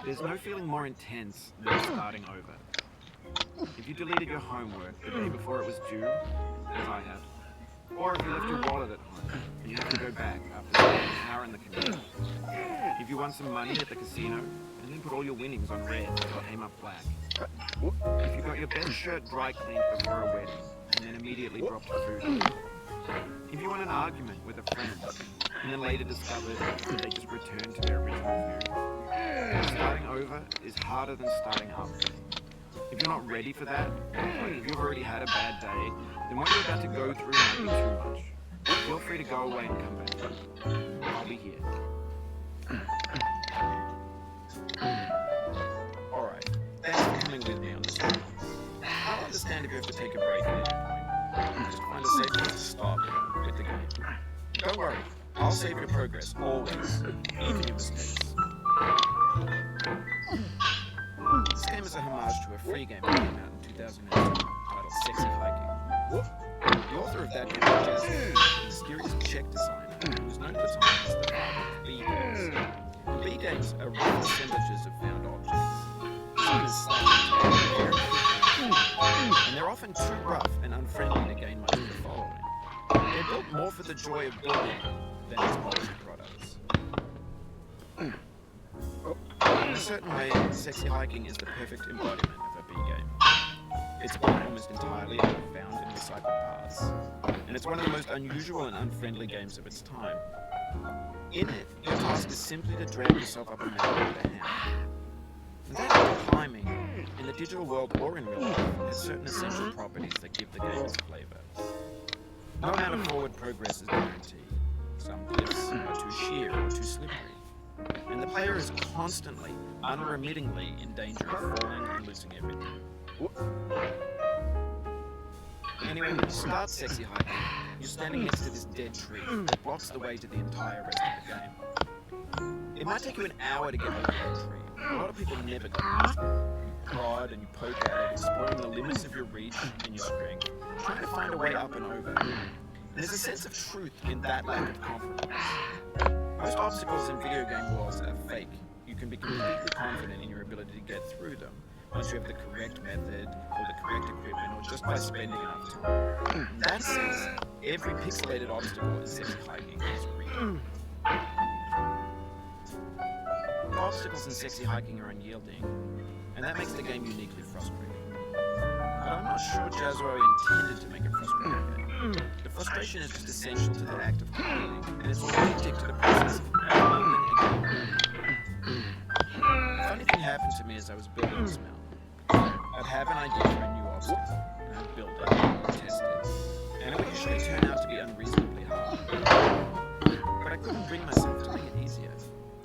There's no feeling more intense than starting over. If you deleted your homework the day before it was due, as I had, or if you left your wallet at home and you have to go back after spending an hour in the commute, if you won some money at the casino and then put all your winnings on red until it came up black, if you got your best shirt dry cleaned before a wedding and then immediately dropped food, if you won an argument with a friend and then later discovered that they just returned to their original view, starting over is harder than starting up. If you're not ready for that, like if you've already had a bad day, then what you're about to go through might be too much. Feel free to go away and come back. I'll be here. Alright, thanks for coming with me on this one. I'll understand if you have to take a break at any point. Just find a safe place to stop and quit the game. Don't worry, I'll save your progress, always, even your mistakes. This game is a homage to a free game that came out in 2002 titled Sexy Hiking. The author of that game was Jazz, a mysterious Czech designer who was known at the time as the father of B-games. And B-games are rough assemblages of found objects. Some is slightly and they're often too rough and unfriendly to gain much of the following. They're built more for the joy of building than its multi-products. In a certain way, Sexy Hiking is the perfect embodiment of a B-game. It's built almost entirely out of found and recycled parts, and it's one of the most unusual and unfriendly games of its time. In it, your task is simply to drag yourself up a mountain with a hammer. And that climbing, in the digital world or in real life, has certain essential properties that give the game its flavor. No amount of forward progress is guaranteed. Some cliffs are too sheer or too slippery. And the player is constantly, unremittingly in danger of falling and losing everything. Anyway, when you start Sexy Hiking, you're standing next to this dead tree that blocks the way to the entire rest of the game. It might take you an hour to get over that tree. A lot of people never go past it. You prod and you poke at it, exploring the limits of your reach and your strength, trying to find a way up and over. And there's a sense of truth in that lack of confidence. Most obstacles in video game worlds are fake. You can be completely confident in your ability to get through them once you have the correct method or the correct equipment or just by spending enough time. In that sense, every pixelated obstacle in Sexy Hiking is real. The obstacles in Sexy Hiking are unyielding, and that makes the game uniquely frustrating. But I'm not sure Jazro intended to make a frustrating game. The frustration is just essential to the act of completing, and it's authentic to the process of building again. A funny thing happened to me as I was building this mountain. I'd have an idea for a new obstacle, and I'd build it, test it, and it would usually turn out to be unreasonably hard. But I couldn't bring myself to make it easier.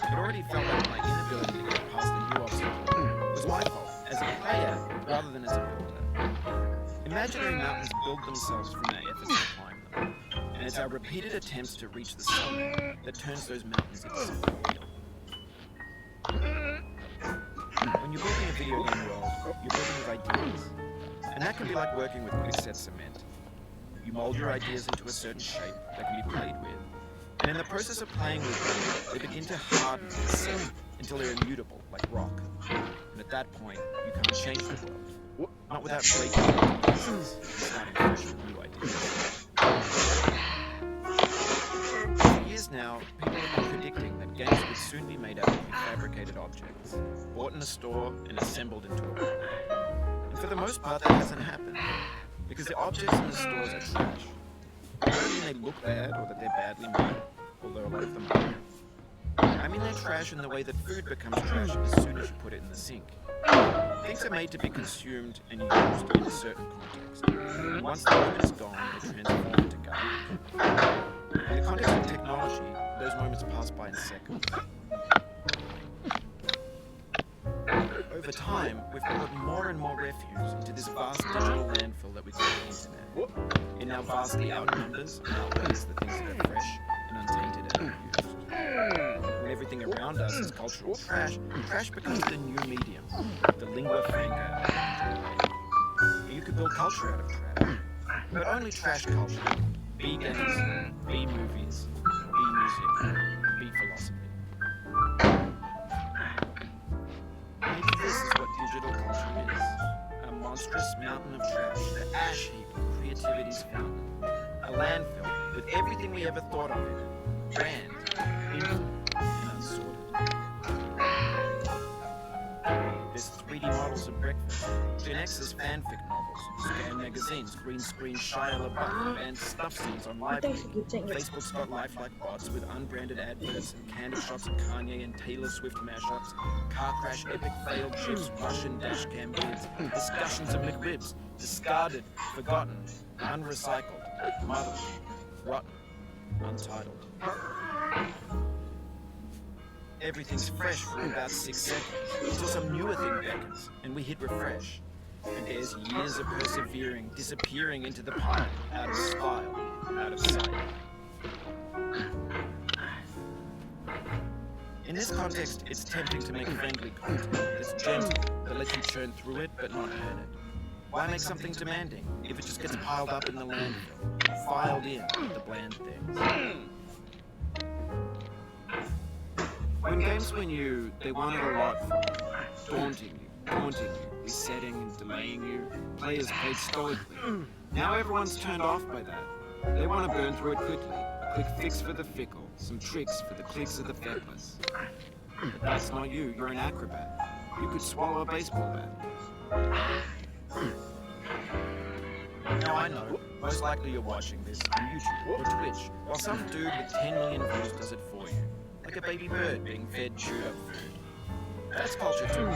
It already felt like my inability to get past the new obstacle was my fault, as a player rather than as a builder. Imaginary mountains build themselves from our efforts to climb them, and it's our repeated attempts to reach the summit that turns those mountains into something real. When you're building a video game world, you're building with ideas, and that can be like working with quickset cement. You mold your ideas into a certain shape that can be played with, and in the process of playing with them, they begin to harden and set until they're immutable, like rock. And at that point, you can't change the world. Not without breaking it into pieces and starting fresh with new ideas. For years now, people have been predicting that games would soon be made out of prefabricated objects, bought in a store and assembled into a world. And for the most part, that hasn't happened, because the objects in the stores are trash. I don't mean they look bad or that they're badly made, although a lot of them are. I mean they're trash in the way that food becomes trash as soon as you put it in the sink. Things are made to be consumed and used in a certain context. And once the moment is gone, they transform into garbage. In the context of technology, those moments pass by in seconds. Over time, we've put more and more refuse into this vast digital landfill that we call the internet. It now vastly outnumbers and outweighs the things that are fresh and untainted and unused. When everything everything around us is cultural trash, trash becomes the new medium, the lingua franca. You could build culture out of trash, but only trash culture. Be games, be movies, be music, be philosophy. Maybe this is what digital culture is. A monstrous mountain of trash, the ash heap of creativity's fountain. A landfill with everything we ever thought of it. Grand, infinite, and unsorted. There's 3D models of breakfast, Gen X's fanfic novels, Scan magazines, green screen Shia LaBeouf, and stuff scenes on library. Facebook's got lifelike bots with unbranded adverts and candid shots of Kanye and Taylor Swift mashups, car crash epic failed gifs, Russian dash cam vids, discussions of McRibs, discarded, forgotten, unrecycled, muddled, rotten, untitled. Everything's fresh for about 6 seconds, until some newer thing beckons, and we hit refresh. And there's years of persevering, disappearing into the pile, out of style, out of sight. In this context, it's tempting to make friendly content that's gentle, that lets you churn through it but not hurt it. Why make something demanding if it just gets piled up in the landfill, filed in with the bland things? When games win you, they want it a lot from you, daunting you, resetting and delaying you. Players played stoically. Now everyone's turned off by that. They want to burn through it quickly. A quick fix for the fickle, some tricks for the clicks of the feckless. But that's not you, you're an acrobat. You could swallow a baseball bat. Now I know, most likely you're watching this on YouTube or Twitch, while some dude with 10 million views does it for you. Like a baby bird being fed chewed up food. That's culture too.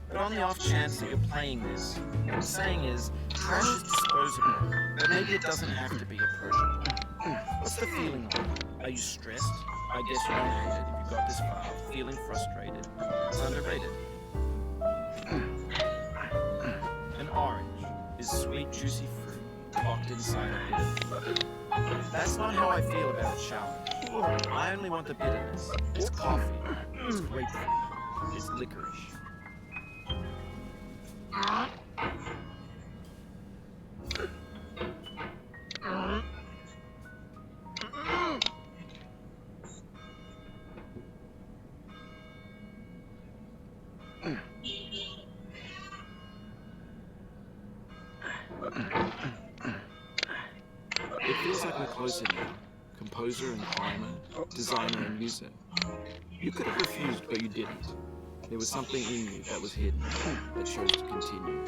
But on the off chance that you're playing this, what I'm saying is, trash is disposable, but maybe it doesn't have to be approachable. What's the feeling like? Are you stressed? I guess you don't hate it if you got this far, feeling frustrated. It's underrated. An orange is sweet, juicy fruit locked inside a bit. That's not how I feel about a challenge. I only want the bitterness. It's coffee. It's grapefruit. It's licorice. It feels like we're closer now. Composer and climber, designer and user. You could have refused, but you didn't. There was something in you that was hidden, that chose to continue.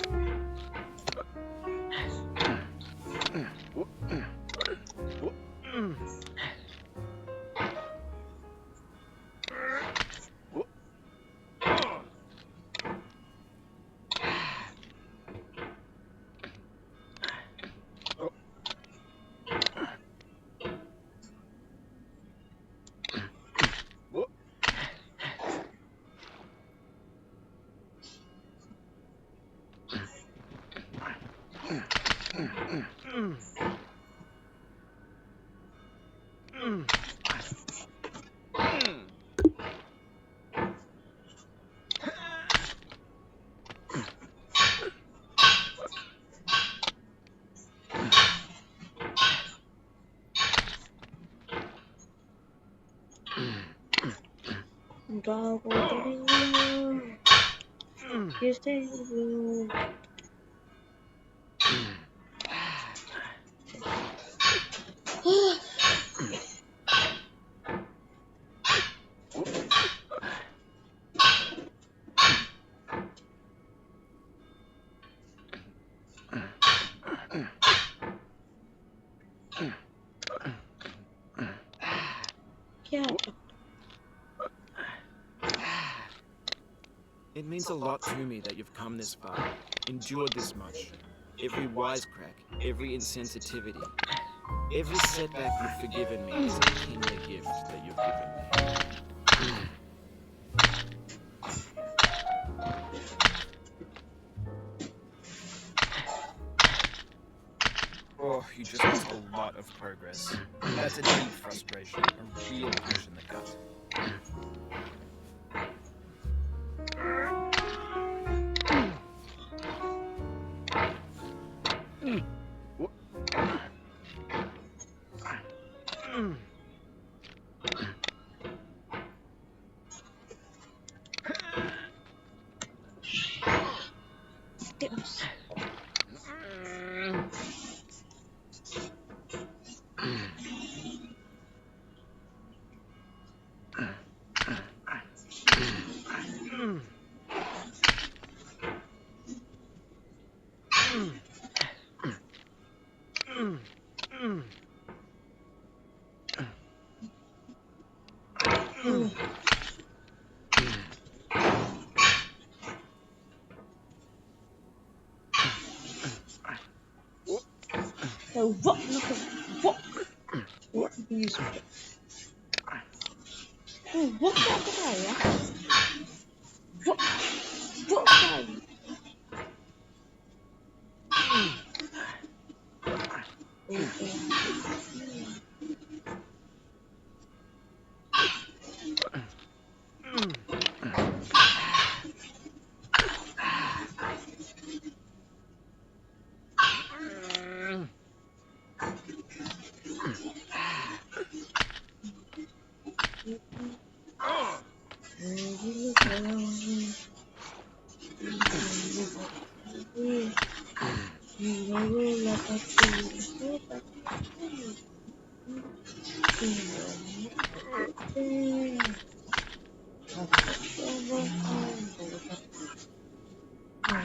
Dog watering you stay blue. Yeah. It means a lot to me that you've come this far, endured this much. Every wisecrack, every insensitivity, every setback you've forgiven me is a kingly gift that you've given me. Oh, you just must a lot of progress. That's a deep frustration, a real punch in the gut. Dips. So what the fuck? What these? Oh, what's that guy? What? What guy?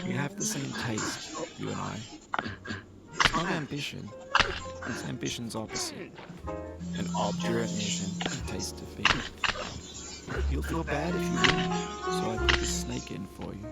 We have the same taste, you and I. It's not ambition. It's ambition's opposite. An obdurate mission, taste defeat. You'll feel bad if you win, so I put the snake in for you.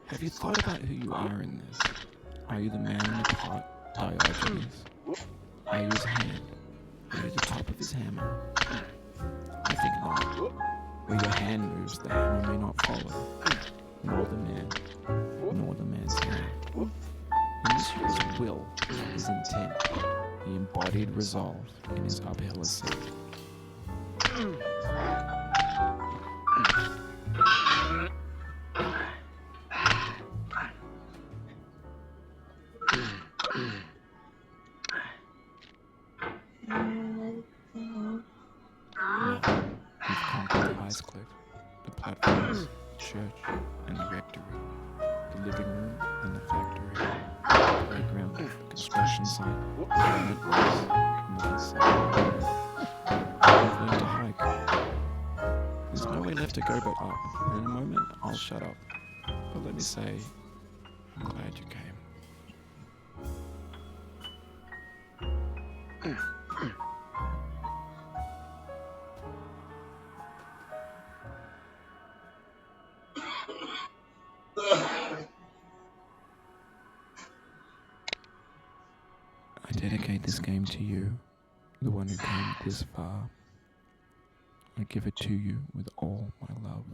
Have you thought about who you are in this? Are you the man in the pot, Diogenes? Are you his hand? Are you the top of his hammer? I think not. Where your hand moves, the hammer may not follow. Nor the man, nor the man's hand. In this his will, his intent, the embodied resolve in his uphill ascent. We've conquered the ice cliff, the platforms, the church, and the rectory, the living room and the factory, the playground, the construction site, the granite rocks, and the hillside. We've learned to hike. There's no way left to go but up, and in a moment I'll shut up. But let me say, I'm glad you came. I dedicate this game to you, the one who came this far. I give it to you with all my love.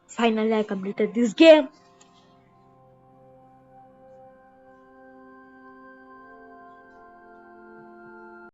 Finally, I completed this game.